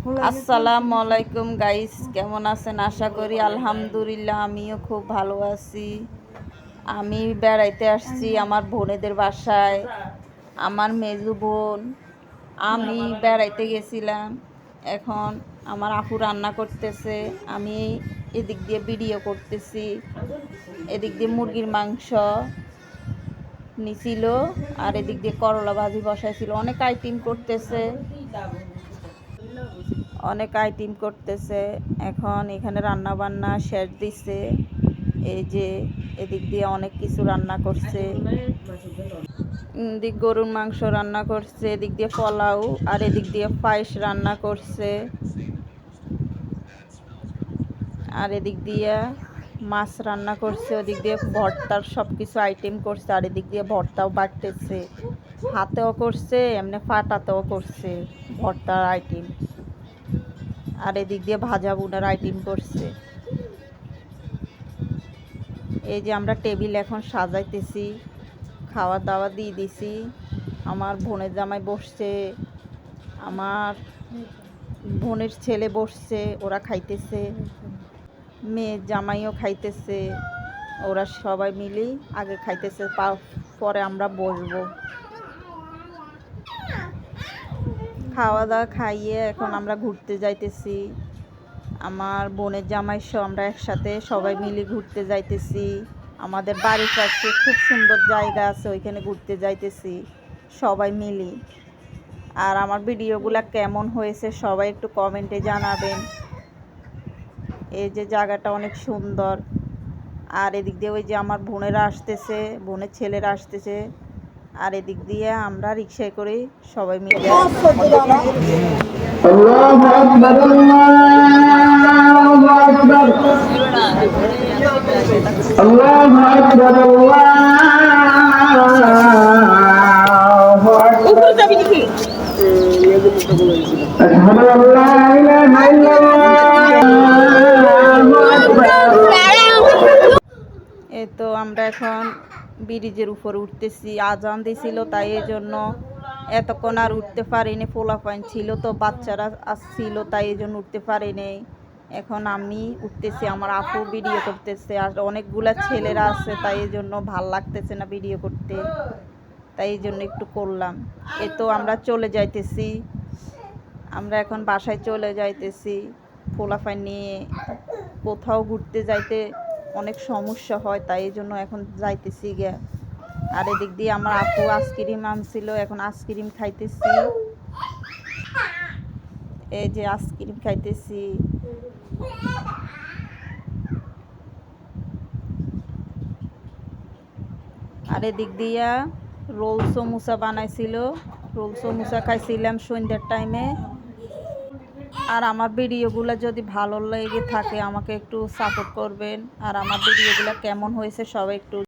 আসসালামু আলাইকুম গাইস, কেমন আছেন? আশা করি আলহামদুলিল্লাহ আমিও খুব ভালো আছি। আমি বেড়াইতে আসছি আমার বোনেদের বাসায়। আমার মেজু বোন, আমি বেড়াইতে গেছিলাম। এখন আমার আপু রান্না করতেছে, আমি এদিক দিয়ে ভিডিও করতেছি। এদিক দিয়ে মুরগির মাংস নিছিল আর এদিক দিয়ে করলা ভাজি বসাইছিল। অনেক আইটেম করতেছে। এখন এখানে রান্না বান্না শেষ দিছে। এই যে এদিক দিয়ে অনেক কিছু রান্না করছে। এদিক গরুর মাংস রান্না করছে, এদিক দিয়ে পোলাও, আর এদিক দিয়ে পায়েস রান্না করছে, আর এদিক দিয়ে মাছ রান্না করছে। ওদিক দিয়ে ভর্তার সব কিছু আইটেম করছে, আর এদিক দিয়ে ভর্তাও বাটতেছে, হাতেও করছে, এমনি ফাটাতেও করছে ভর্তার আইটেম। আর এদিক দিয়ে ভাজা বুনার আইটেম করছে। এই যে আমরা টেবিল এখন সাজাইতেছি, খাওয়া দাওয়া দিয়ে দিছি। আমার বোনের জামাই বসছে, আমার বোনের ছেলে বসছে, ওরা খাইতেছে, মেয়ের জামাইও খাইতেছে। ওরা সবাই মিলেই আগে খাইতেছে, পরে আমরা বসবো। খাওয়া দাওয়া খাইয়ে এখন আমরা ঘুরতে যাইতেছি। আমার বোনের জামাই সহ আমরা একসাথে সবাই মিলে ঘুরতে যাইতেছি। আমাদের বাড়ির কাছে খুব সুন্দর জায়গা আছে, ওইখানে ঘুরতে যাইতেছি সবাই মিলে। আর আমার ভিডিওগুলো কেমন হয়েছে সবাই একটু কমেন্টে জানাবেন। এই যে জায়গাটা অনেক সুন্দর। আর এদিক দিয়ে ওই যে আমার বোনেরা আসতেছে, বোনের ছেলেরা আসতেছে। আর এদিক দিয়ে আমরা রিক্সায় করে সবাই মিলে তো আমরা এখন ব্রিজের উপর উঠতেছি। আজান দিছিল, তাই এই জন্য এতক্ষণ আর উঠতে পারিনি। পোলাপাইন ছিল তো, বাচ্চারা আসছিল, তাই এই জন্য উঠতে পারিনি। এখন আমি উঠতেছি, আমার আপু ভিডিও করতেছে, আর অনেকগুলা ছেলেরা আছে, তাই এই জন্য ভাল লাগতেছে না ভিডিও করতে, তাই এই জন্য একটু করলাম। তো আমরা চলে যাইতেছি, আমরা এখন বাসায় চলে যাইতেছি। পোলাপাইন নিয়ে কোথাও ঘুরতে যাইতে অনেক সমস্যা হয়, তাই এই জন্য এখন যাইতেছি গে। আর এদিক দিয়ে আমার আপু আইসক্রিম আনছিল, এখন আইসক্রিম খাইতেছি। এই যে আইসক্রিম খাইতেছি। আর এদিক দিয়া রোল সমুসা বানাইছিল, রোল সমুসা খাইছিলাম সন্ধ্যার টাইমে। আর আমার ভিডিওগুলো যদি ভালো লেগে থাকে আমাকে একটু সাপোর্ট করবেন। আর আমার ভিডিওগুলো কেমন হয়েছে সবাই একটু